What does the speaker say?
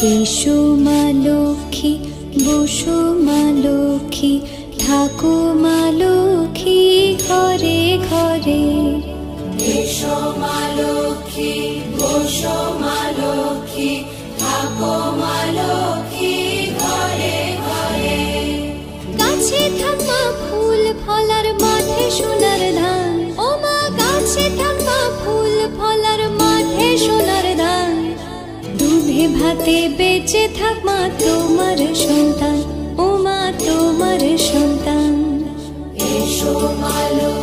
এসো মা লক্ষ্মী, বসো মা লক্ষ্মী, থাকো মা লক্ষ্মী ঘরে ঘরে। এসো মা লক্ষ্মী, বসো মা লক্ষ্মী, থাকো মা লক্ষ্মী ঘরে ঘরে। গাছে থাক মা ফুল ফলার, মাঠে সোনার ধান। ও মা গাছে থাক মা ফুল ফলার, মাঠে সোনার ধান। দুধে ভাতে বেঁচে থাক মা তোমার সন্তান, ও মা তোমার সন্তান। এসো মা লক্ষ্মী।